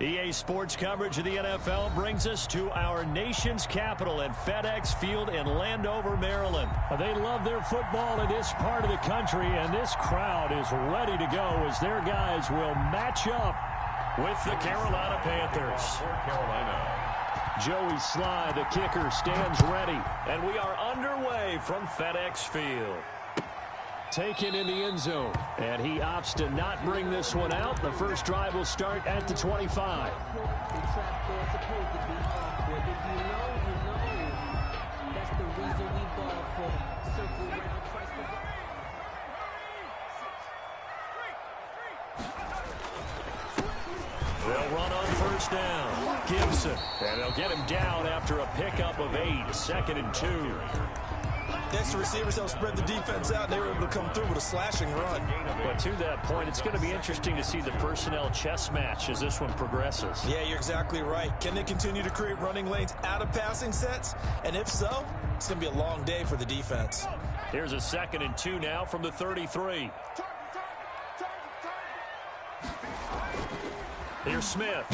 EA Sports coverage of the NFL brings us to our nation's capital at FedEx Field in Landover, Maryland. They love their football in this part of the country, and this crowd is ready to go as their guys will match up with the Carolina Panthers. Joey Sly, the kicker, stands ready. And we are underway from FedEx Field. Taken in the end zone, and he opts to not bring this one out. The first drive will start at the 25. They'll run on first down. Gibson, and they'll get him down after a pickup of 8, 2nd and 2. Next, the receivers help spread the defense out, and they were able to come through with a slashing run. But to that point, it's going to be interesting to see the personnel chess match as this one progresses. Yeah, you're exactly right. Can they continue to create running lanes out of passing sets? And if so, it's going to be a long day for the defense. Here's a 2nd and 2 now from the 33. Here's Smith.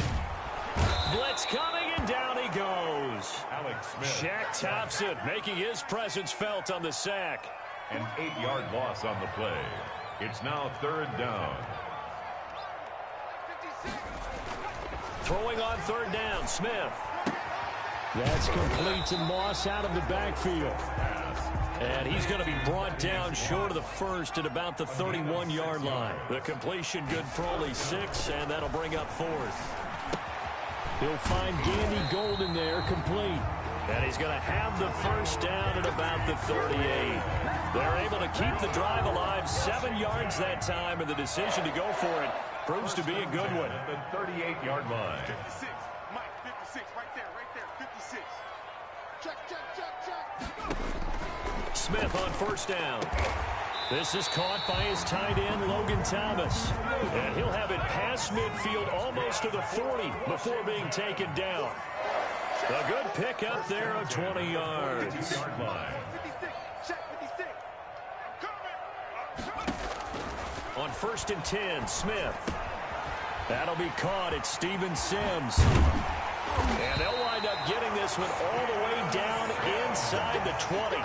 Blitz coming, and down he goes. Alex Smith. Shaq Thompson making his presence felt on the sack. An 8-yard loss on the play. It's now 3rd down. Throwing on 3rd down, Smith. That's complete to Moss out of the backfield. And he's going to be brought down short of the first at about the 31-yard line. The completion good for only 6, and that'll bring up 4th. He'll find Gandy Golden there, complete. And he's going to have the first down at about the 38. They're able to keep the drive alive, 7 yards that time, and the decision to go for it proves to be a good one. The 38-yard line. 56, Mike, 56, right there, 56. Check. Smith on first down. This is caught by his tight end, Logan Thomas. And he'll have it past midfield almost to the 40 before being taken down. A good pickup there of 20 yards. On 1st and 10, Smith. That'll be caught at Steven Sims. And they'll wind up getting this one all the way down inside the 20.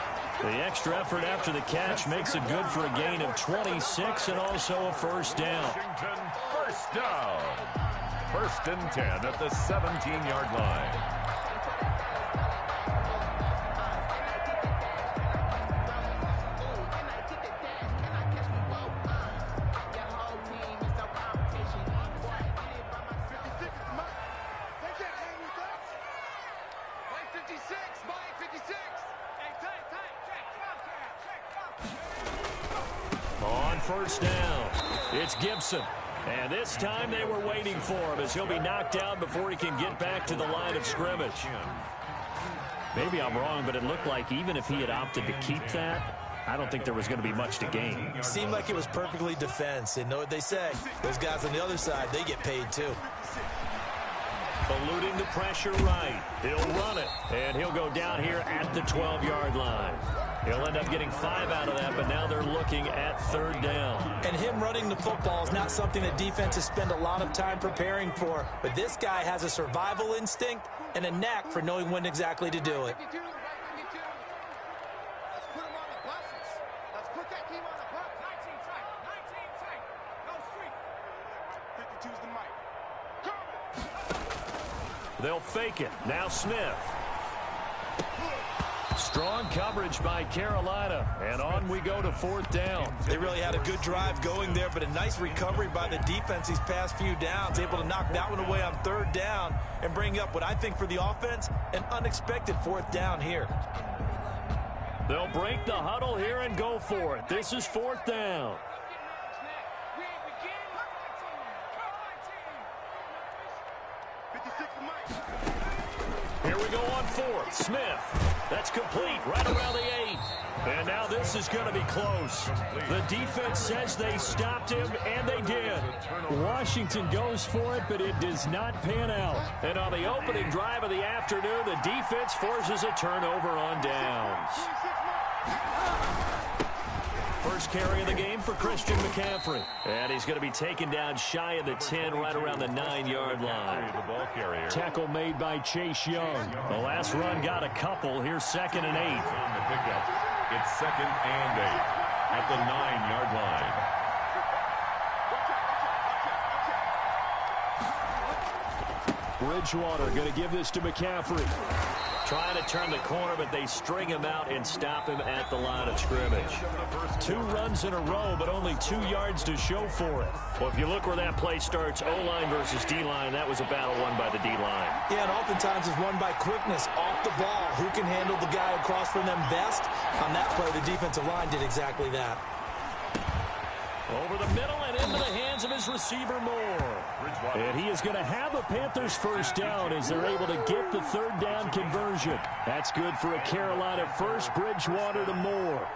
The extra effort after the catch makes it good for a gain of 26 and also a first down. Washington, first down. 1st and 10 at the 17-yard line. First down. It's Gibson. And this time they were waiting for him as he'll be knocked down before he can get back to the line of scrimmage. Maybe I'm wrong, but it looked like even if he had opted to keep that, I don't think there was going to be much to gain. It seemed like it was perfectly defense. And know what they say? Those guys on the other side, they get paid too. Eluding the pressure right. He'll run it. And he'll go down here at the 12-yard line. He'll end up getting 5 out of that, but now they're looking at 3rd down. And him running the football is not something that defenses spend a lot of time preparing for. But this guy has a survival instinct and a knack for knowing when exactly to do it. They'll fake it. Now Smith. Strong coverage by Carolina, and on we go to 4th down. They really had a good drive going there, but a nice recovery by the defense these past few downs, able to knock that one away on 3rd down and bring up what I think for the offense, an unexpected 4th down here. They'll break the huddle here and go for it. This is 4th down. Here we go on 4th. Smith. That's complete right around the 8. And now this is going to be close. The defense says they stopped him, and they did. Washington goes for it, but it does not pan out. And on the opening drive of the afternoon, the defense forces a turnover on downs. First carry of the game for Christian McCaffrey. And he's going to be taken down shy of the 10, right around the 9-yard line. The ball carrier. Tackle made by Chase Young. The last run got a couple. Here's 2nd and 8. On the pickup. It's 2nd and 8 at the 9-yard line. Bridgewater going to give this to McCaffrey. Trying to turn the corner, but they string him out and stop him at the line of scrimmage. 2 runs in a row, but only 2 yards to show for it. Well, if you look where that play starts, O-line versus D-line, that was a battle won by the D-line. Yeah, and oftentimes it's won by quickness off the ball. Who can handle the guy across from them best? On that play, the defensive line did exactly that. Over the middle and into the hands of his receiver, Moore. And he is going to have a Panthers first down as they're able to get the 3rd down conversion. That's good for a Carolina first. Bridgewater to Moore.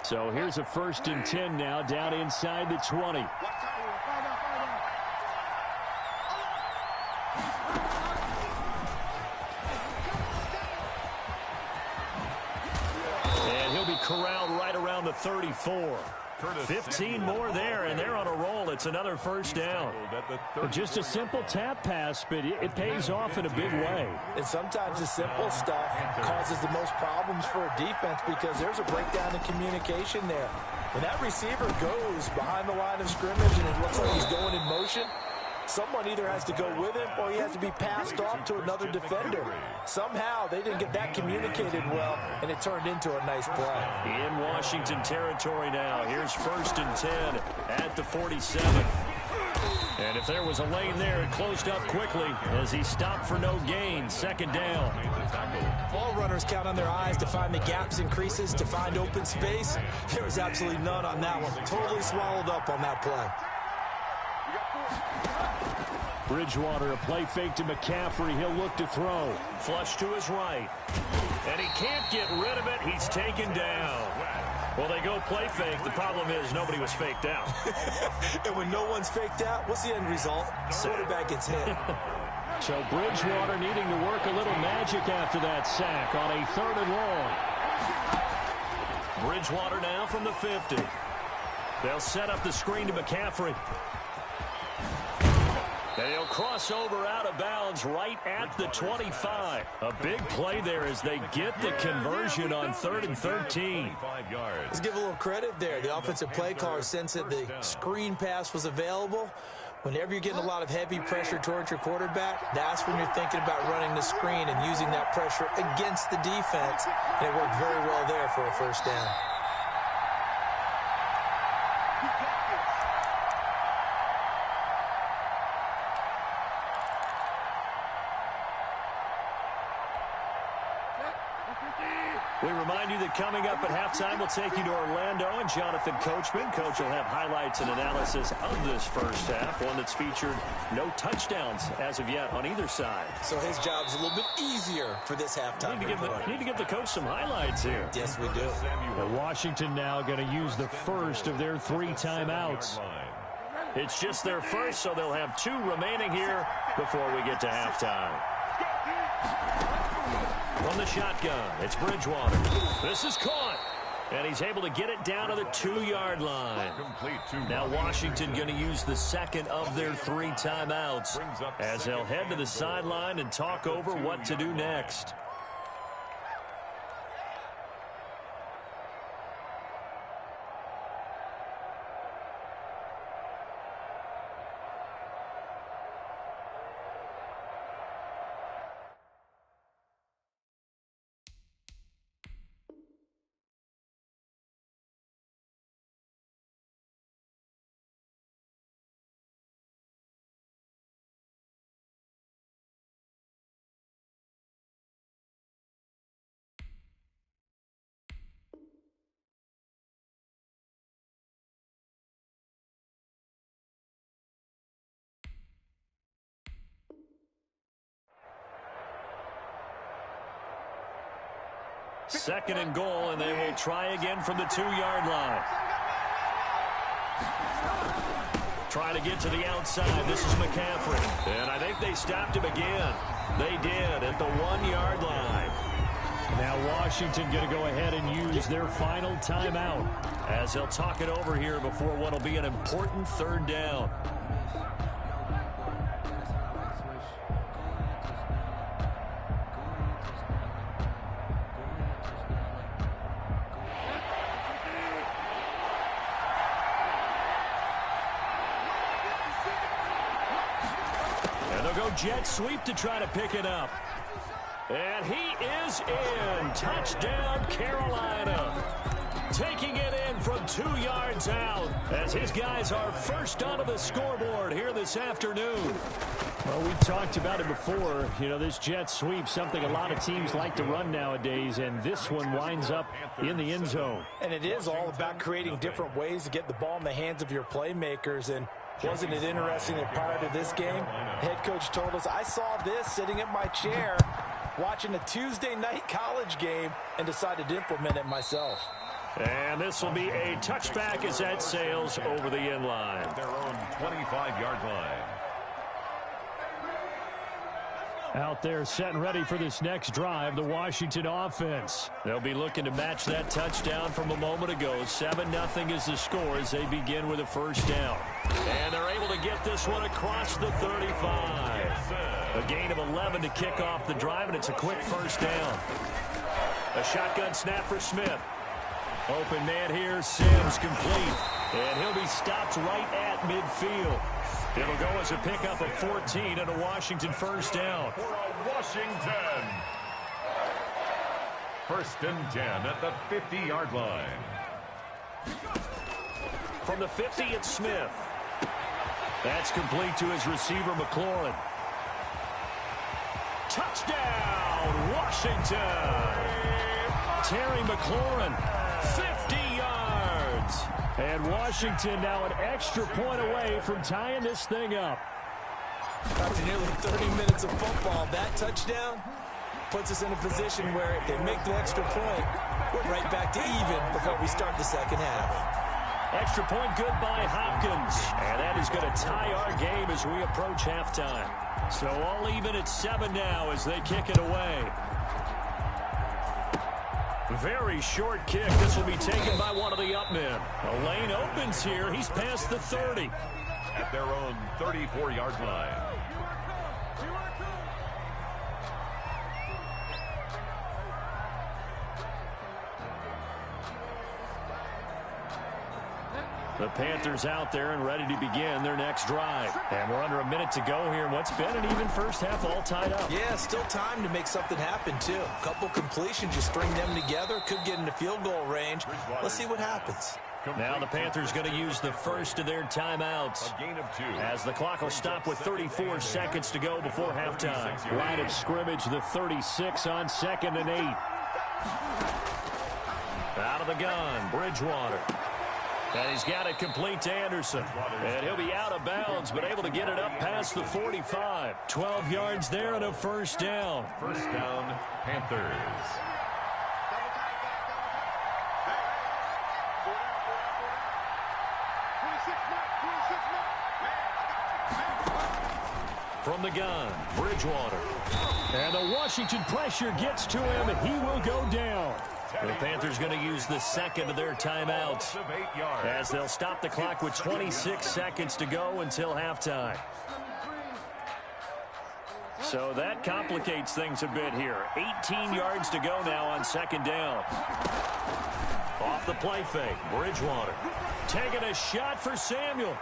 So here's a 1st and 10 now, down inside the 20. Corralled right around the 34. 15 more there, and they're on a roll. It's another first down. Just a simple tap pass, but it pays off in a big way. And sometimes the simple stuff causes the most problems for a defense because there's a breakdown in communication there. When that receiver goes behind the line of scrimmage and it looks like he's going in motion, someone either has to go with him or he has to be passed off to another defender. Somehow they didn't get that communicated well, and it turned into a nice play. In Washington territory now. Here's 1st and 10 at the 47. And if there was a lane there, it closed up quickly as he stopped for no gain. 2nd down. All runners count on their eyes to find the gaps and creases, to find open space. There was absolutely none on that one. Totally swallowed up on that play. Bridgewater, a play fake to McCaffrey. He'll look to throw. Flush to his right. And he can't get rid of it. He's taken down. Well, they go play fake. The problem is nobody was faked out. And when no one's faked out, what's the end result? Quarterback gets hit. So Bridgewater needing to work a little magic after that sack on a 3rd and long. Bridgewater now from the 50. They'll set up the screen to McCaffrey. They'll cross over out of bounds right at the 25. A big play there as they get the conversion on 3rd and 13. Let's give a little credit there. The offensive play caller sensed that the screen pass was available. Whenever you're getting a lot of heavy pressure towards your quarterback, that's when you're thinking about running the screen and using that pressure against the defense. And it worked very well there for a first down. We remind you that coming up at halftime, we'll take you to Orlando and Jonathan Coachman. Coach will have highlights and analysis of this first half, one that's featured no touchdowns as of yet on either side. So his job's a little bit easier for this halftime. Need to give the coach some highlights here. Yes, we do. Well, Washington now going to use the first of their 3 timeouts. It's just their first, so they'll have 2 remaining here before we get to halftime. From the shotgun, it's Bridgewater. This is caught. And he's able to get it down to the 2-yard line. Now Washington going to use the second of their 3 timeouts as they'll head to the sideline and talk over what to do next. Second and goal, and they will try again from the 2-yard line. Trying to get to the outside. This is McCaffrey. And I think they stopped him again. They did at the 1-yard line. Now Washington going to go ahead and use their final timeout as they'll talk it over here before what will be an important third down. And they'll go jet sweep to try to pick it up. And he is in. Touchdown, Carolina. Taking it in from 2 yards out as his guys are first onto the scoreboard here this afternoon. Well, we've talked about it before. You know, this jet sweep, something a lot of teams like to run nowadays, and this one winds up in the end zone. And it is all about creating different ways to get the ball in the hands of your playmakers. And wasn't it interesting that prior to this game, head coach told us, I saw this sitting in my chair watching a Tuesday night college game and decided to implement it myself. And this will be a touchback as that sails over the end line. Their own 25-yard line. Out there set and ready for this next drive, the Washington offense. They'll be looking to match that touchdown from a moment ago. 7-0 is the score as they begin with a first down. And they're able to get this one across the 35. A gain of 11 to kick off the drive, and it's a quick first down. A shotgun snap for Smith. Open man here, Sims complete. And he'll be stopped right at midfield. It'll go as a pickup of 14 and a Washington first down. For a Washington. First and 10 at the 50-yard line. From the 50, it's Smith. That's complete to his receiver, McLaurin. Touchdown, Washington. Terry McLaurin, 50 yards. And Washington now an extra point away from tying this thing up. After nearly 30 minutes of football, that touchdown puts us in a position where if they make the extra point, we're right back to even before we start the second half. Extra point good by Hopkins. And that is going to tie our game as we approach halftime. So all even at 7 now as they kick it away. Very short kick. This will be taken by one of the up men. A lane opens here. He's past the 30. At their own 34-yard line. The Panthers out there and ready to begin their next drive. And we're under a minute to go here. What's been an even first half all tied up. Yeah, still time to make something happen, too. A couple completions, you string them together, could get into field goal range. Let's see what happens. Now the Panthers going to use the first of their timeouts. A gain of 2. As the clock will stop with 34 seconds to go before halftime. Line of scrimmage, the 36 on 2nd and 8. Out of the gun, Bridgewater. And he's got it complete to Anderson. And he'll be out of bounds, but able to get it up past the 45. 12 yards there and a first down. First down, Panthers. From the gun, Bridgewater. And the Washington pressure gets to him. He will go down. The Panthers going to use the second of their timeouts as they'll stop the clock with 26 seconds to go until halftime. So that complicates things a bit here. 18 yards to go now on second down. Off the play fake, Bridgewater. Taking a shot for Samuel.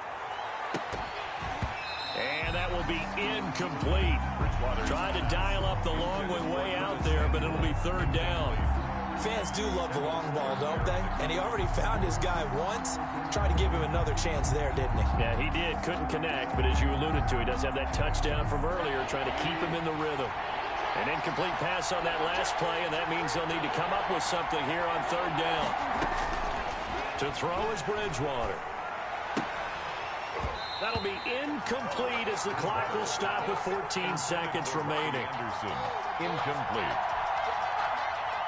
And that will be incomplete. Trying to dial up the long way out there, but it'll be third down. Fans do love the long ball, don't they? And he already found his guy once. Tried to give him another chance there, didn't he? Yeah, he did. Couldn't connect, but as you alluded to, he does have that touchdown from earlier, trying to keep him in the rhythm. An incomplete pass on that last play, and that means they'll need to come up with something here on third down. To throw is Bridgewater. That'll be incomplete as the clock will stop with 14 seconds remaining. Anderson, incomplete.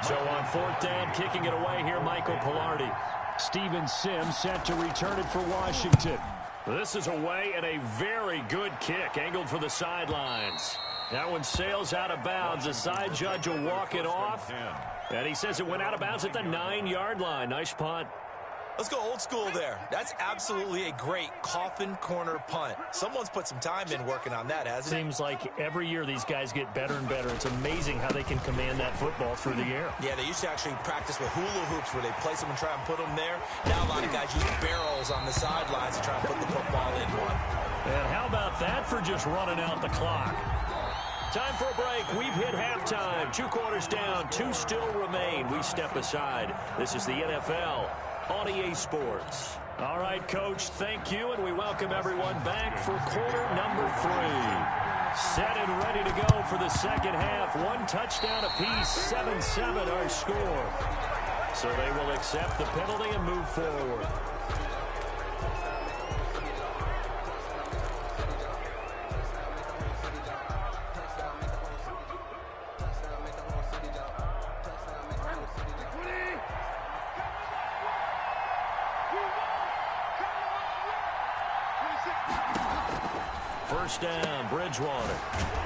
So on fourth down, kicking it away here, Michael Pilardi. Steven Sims set to return it for Washington. This is away and a very good kick, angled for the sidelines. That one sails out of bounds. The side judge will walk it off. And he says it went out of bounds at the 9-yard line. Nice punt. Let's go old school there. That's absolutely a great coffin corner punt. Someone's put some time in working on that, hasn't it? Seems like every year these guys get better and better. It's amazing how they can command that football through the air. Yeah, they used to actually practice with hula hoops where they place them and try and put them there. Now a lot of guys use barrels on the sidelines to try and put the football in one. And how about that for just running out the clock? Time for a break. We've hit halftime. 2 quarters down. 2 still remain. We step aside. This is the NFL on EA Sports. All right, Coach, thank you, and we welcome everyone back for quarter number 3. Set and ready to go for the second half. 1 touchdown apiece, 7-7 our score. So they will accept the penalty and move forward. First down, Bridgewater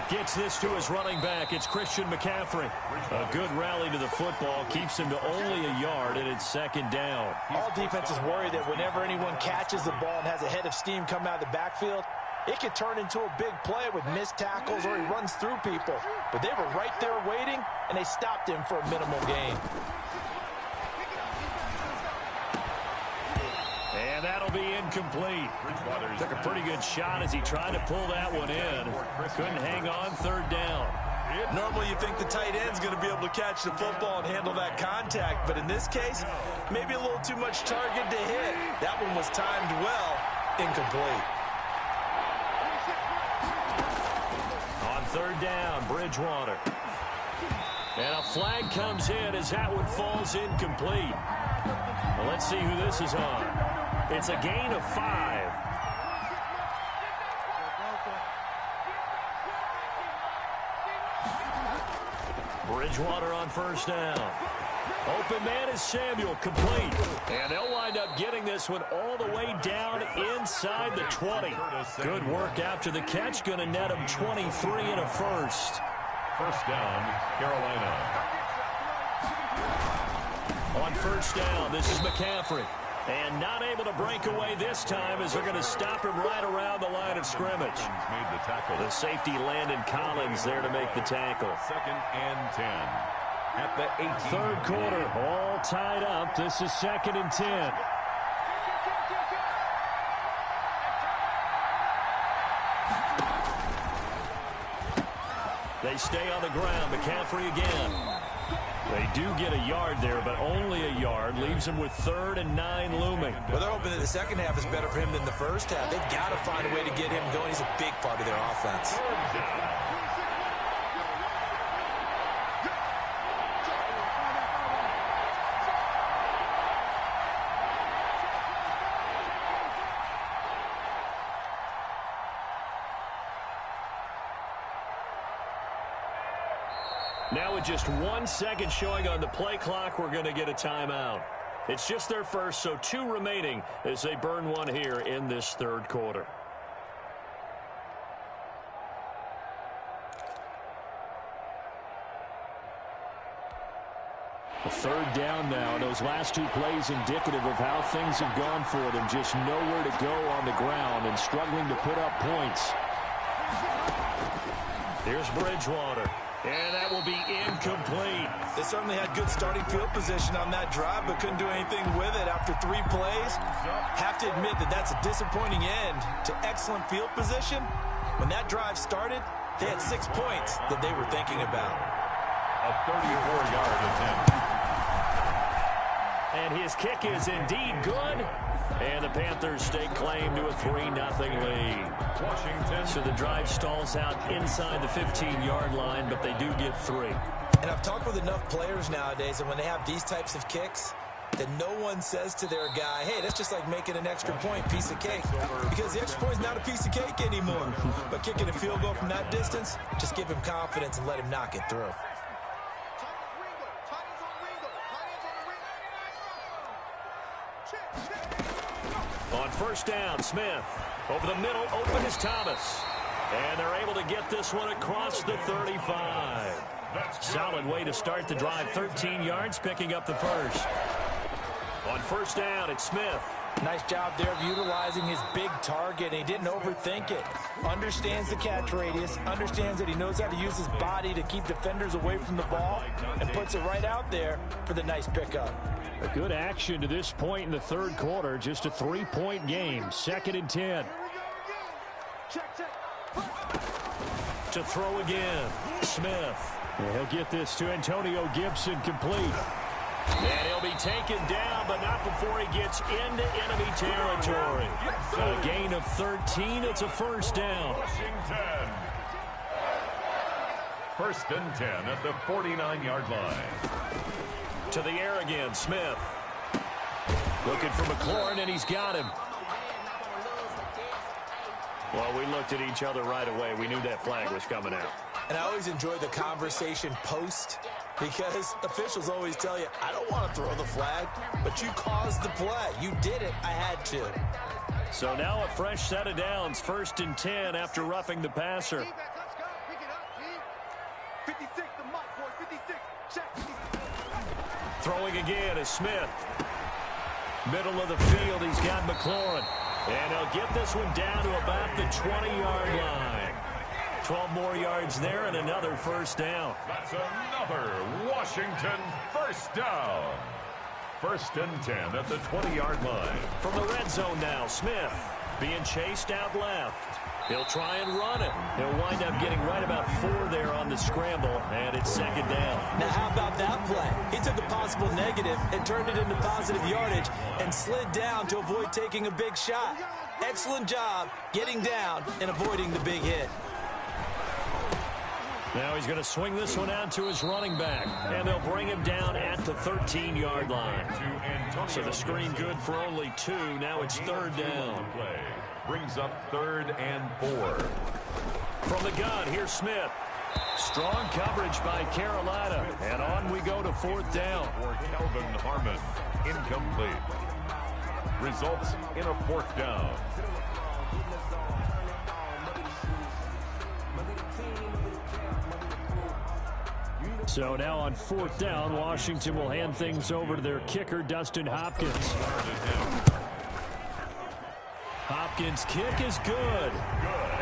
gets this to his running back. It's Christian McCaffrey. A good rally to the football keeps him to only a yard, and it's second down. All defenses worry that whenever anyone catches the ball and has a head of steam come out of the backfield, it can turn into a big play with missed tackles or he runs through people. But they were right there waiting, and they stopped him for a minimal gain. And that'll be incomplete. Took a pretty good shot as he tried to pull that one in. Couldn't hang on, third down. Normally you think the tight end's going to be able to catch the football and handle that contact, but in this case, maybe a little too much target to hit. That one was timed well, incomplete. On third down, Bridgewater. And a flag comes in as that one falls incomplete. Well, let's see who this is on. It's a gain of 5. Bridgewater on first down. Open man is Samuel, complete. And they'll wind up getting this one all the way down inside the 20. Good work after the catch. Going to net him 23 and a first. First down, Carolina. On first down, this is McCaffrey. And not able to break away this time as they're going to stop him right around the line of scrimmage. Made the tackle. The safety Landon Collins there to make the tackle. Second and 10 at the 18. Third quarter, all tied up. This is second and 10. They stay on the ground. McCaffrey again. They do get a yard there, but only a yard. Leaves him with 3rd and 9 looming. Well, they're hoping that the second half is better for him than the first half. They've got to find a way to get him going. He's a big part of their offense. Now with just 1 second showing on the play clock, we're going to get a timeout. It's just their first, so 2 remaining as they burn one here in this third quarter. A third down now. Those last 2 plays indicative of how things have gone for them. Just nowhere to go on the ground and struggling to put up points. Here's Bridgewater. And that will be incomplete. They certainly had good starting field position on that drive, but couldn't do anything with it after 3 plays. Have to admit that that's a disappointing end to excellent field position. When that drive started, they had 6 points that they were thinking about. A 34-yard attempt. And his kick is indeed good. And the Panthers stake claim to a 3-0 lead. Washington. So the drive stalls out inside the 15-yard line, but they do get 3. And I've talked with enough players nowadays, and when they have these types of kicks, that no one says to their guy, hey, that's just like making an extra point, piece of cake. Because the extra point is not a piece of cake anymore. But kicking a field goal from that distance, just give him confidence and let him knock it through. On first down, Smith. Over the middle, open is Thomas. And they're able to get this one across the 35. Solid way to start the drive. 13 yards, picking up the first. On first down, it's Smith. Nice job there of utilizing his big target. He didn't overthink it. Understands the catch radius. Understands that he knows how to use his body to keep defenders away from the ball. And puts it right out there for the nice pickup. A good action to this point in the third quarter. Just a 3-point game. 2nd and 10. To throw again, Smith. And he'll get this to Antonio Gibson complete. And he'll be taken down, but not before he gets into enemy territory. A gain of 13. It's a first down. Washington. 1st and 10 at the 49-yard line. To the air again, Smith. Looking for McLaurin, and he's got him. Well, we looked at each other right away. We knew that flag was coming out. And I always enjoy the conversation post, because officials always tell you, I don't want to throw the flag, but you caused the play. You did it. I had to. So now a fresh set of downs. 1st and 10 after roughing the passer. 56, the mark, boy, 56. Check. Throwing again is Smith. Middle of the field, he's got McLaurin. And he'll get this one down to about the 20-yard line. 12 more yards there and another first down. That's another Washington first down. 1st and 10 at the 20-yard line. From the red zone now, Smith being chased out left. He'll try and run it. He'll wind up getting right about 4 there on the scramble, and it's 2nd down. Now, how about that play? He took a possible negative and turned it into positive yardage and slid down to avoid taking a big shot. Excellent job getting down and avoiding the big hit. Now he's going to swing this one out to his running back, and they'll bring him down at the 13-yard line. So the screen good for only 2. Now it's 3rd down. Brings up 3rd and 4. From the gun, here's Smith. Strong coverage by Carolina, and on we go to 4th down. For Calvin Harmon, incomplete. Results in a 4th down. So now on 4th down, Washington will hand things over to their kicker, Dustin Hopkins. Hopkins' kick is good.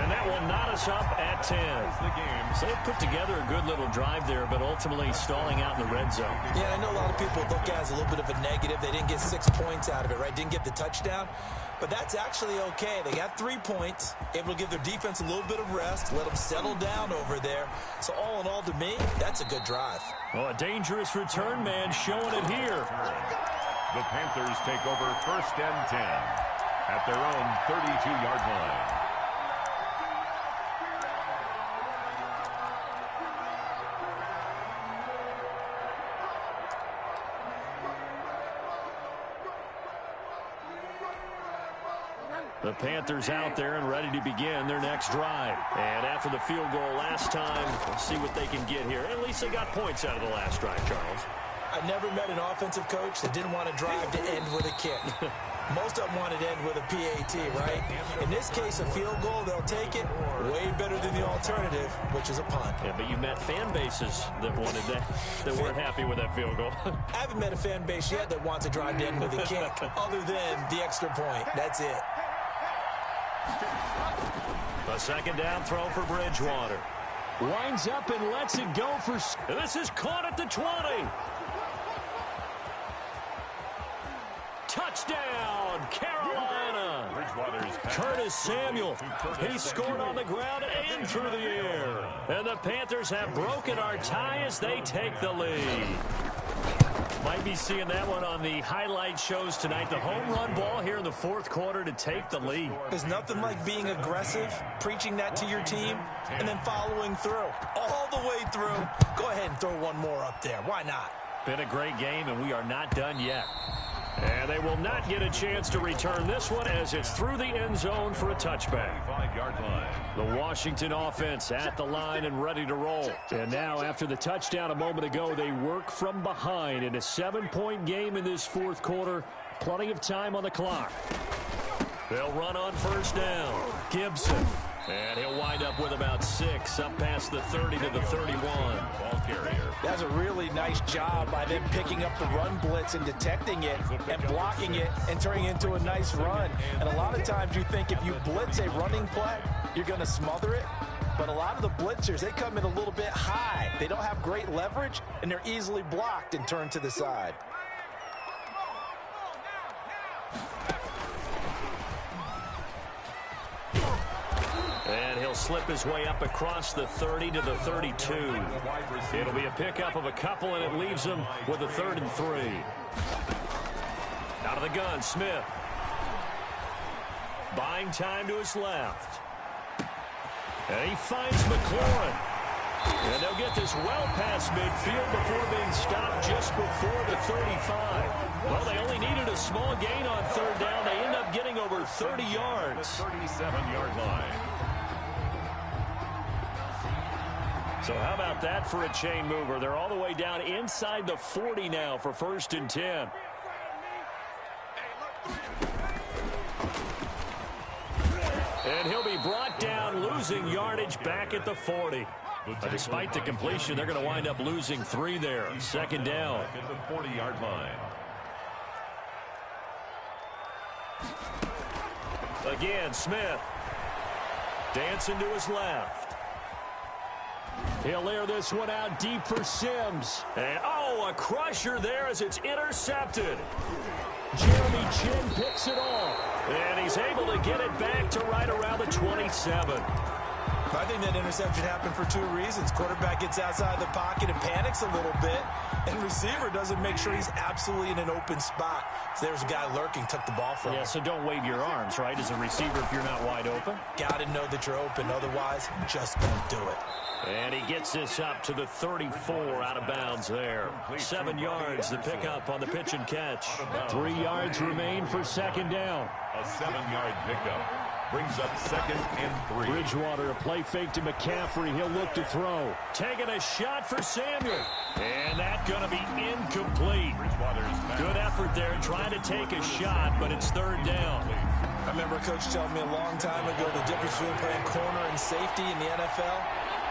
And that will knot us up at 10. So they put together a good little drive there, but ultimately stalling out in the red zone. Yeah, I know a lot of people look at it as a little bit of a negative. They didn't get 6 points out of it, right? Didn't get the touchdown. But that's actually okay. They got 3 points, able to give their defense a little bit of rest, let them settle down over there. So all in all, to me, that's a good drive. Well, a dangerous return man showing it here. The Panthers take over 1st and 10 at their own 32-yard line. The Panthers out there and ready to begin their next drive. And after the field goal last time, we'll see what they can get here. At least they got points out of the last drive, Charles. I never met an offensive coach that didn't want to drive to end with a kick. Most of them wanted to end with a PAT, right? In this case, a field goal, they'll take it. Way better than the alternative, which is a punt. Yeah, but you met fan bases that wanted that, that weren't happy with that field goal. I haven't met a fan base yet that wants to drive to end with a kick, other than the extra point. That's it. A 2nd down throw for Bridgewater. Winds up and lets it go for... And this is caught at the 20. Touchdown, Carolina. Curtis Samuel. He scored on the ground and through the air. And the Panthers have broken our tie as they take the lead. Might be seeing that one on the highlight shows tonight. The home run ball here in the 4th quarter to take the lead. There's nothing like being aggressive, preaching that to your team, and then following through. All the way through. Go ahead and throw one more up there. Why not? Been a great game, and we are not done yet. And they will not get a chance to return this one as it's through the end zone for a touchback. 5-yard line. The Washington offense at the line and ready to roll. And now, after the touchdown a moment ago, they work from behind in a 7-point game in this 4th quarter. Plenty of time on the clock. They'll run on first down. Gibson. And he'll wind up with about 6, up past the 30 to the 31. Ball carrier. That's a really nice job by them picking up the run blitz and detecting it and blocking it and turning it into a nice run. And a lot of times you think if you blitz a running play, you're going to smother it. But a lot of the blitzers, they come in a little bit high. They don't have great leverage, and they're easily blocked and turned to the side. And he'll slip his way up across the 30 to the 32. It'll be a pickup of a couple, and it leaves him with a 3rd and 3. Out of the gun, Smith. Buying time to his left. And he finds McLaurin. And they'll get this well past midfield before being stopped just before the 35. Well, they only needed a small gain on 3rd down. They end up getting over 30 yards. 37-yard line. So how about that for a chain mover? They're all the way down inside the 40 now for 1st and 10. And he'll be brought down, losing yardage back at the 40. But despite the completion, they're going to wind up losing 3 there. 2nd down. At the 40-yard line. Again, Smith. Dancing to his left. He'll air this one out deep for Sims. And, oh, a crusher there as it's intercepted. Jeremy Chin picks it off. And he's able to get it back to right around the 27. I think that interception happened for 2 reasons. Quarterback gets outside the pocket and panics a little bit, and receiver doesn't make sure he's absolutely in an open spot. So there's a guy lurking, took the ball from him. Yeah, so don't wave your arms, right, as a receiver if you're not wide open. Got to know that you're open, otherwise just don't do it. And he gets this up to the 34 out of bounds there. 7 yards, the pickup on the pitch and catch. 3 yards remain for 2nd down. A 7-yard pickup. Brings up 2nd and 3. Bridgewater, a play fake to McCaffrey. He'll look to throw. Taking a shot for Samuel. And that's going to be incomplete. Good effort there trying to take a shot, but it's 3rd down. I remember a coach telling me a long time ago the difference between playing corner and safety in the NFL.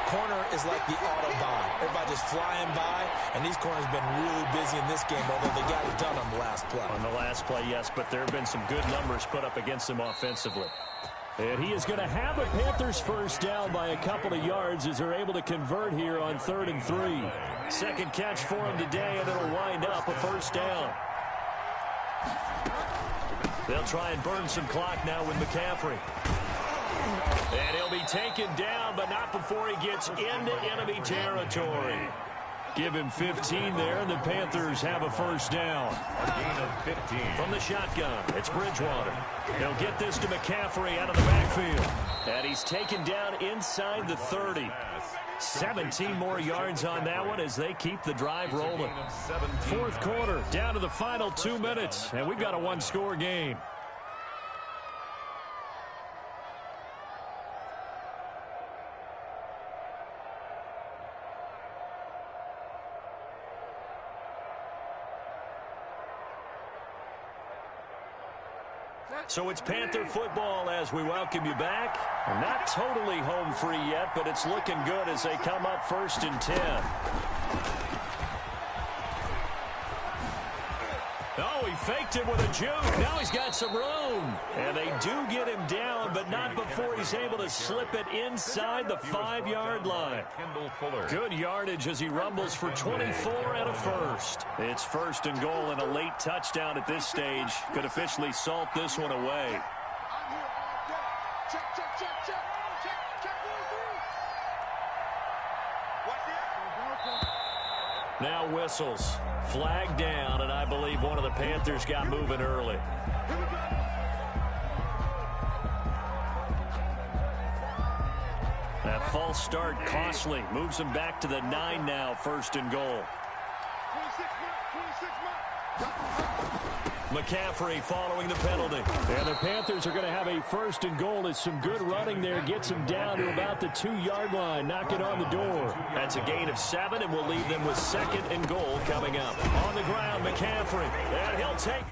Corner is like the Autobahn. Everybody just flying by, and these corners have been really busy in this game, although they got it done on the last play. On the last play, yes, but there have been some good numbers put up against them offensively. And he is going to have a Panthers 1st down by a couple of yards as they're able to convert here on 3rd and 3. 2nd catch for him today, and it'll wind up a 1st down. They'll try and burn some clock now with McCaffrey. And he'll be taken down, but not before he gets into enemy territory. Give him 15 there, and the Panthers have a 1st down. A gain of 15. From the shotgun, it's Bridgewater. He'll get this to McCaffrey out of the backfield. And he's taken down inside the 30. 17 more yards on that one as they keep the drive rolling. 4th quarter, down to the final 2 minutes, and we've got a 1-score game. So it's Panther football as we welcome you back. Not totally home free yet, but it's looking good as they come up 1st and 10. Oh, he faked it with a juke. Now he's got some room. And they do get him down, but not before he's able to slip it inside the 5-yard line. Good yardage as he rumbles for 24 and a 1st. It's 1st and goal, and a late touchdown at this stage could officially salt this one away. Now whistles. Flag down, and I believe one of the Panthers got moving early. That false start costly. Moves him back to the 9 now, 1st and goal. McCaffrey following the penalty. And the Panthers are going to have a 1st and goal as some good running there gets them down to about the 2-yard line. Knock it on the door. That's a gain of 7, and we'll leave them with 2nd and goal coming up. On the ground, McCaffrey. And he'll take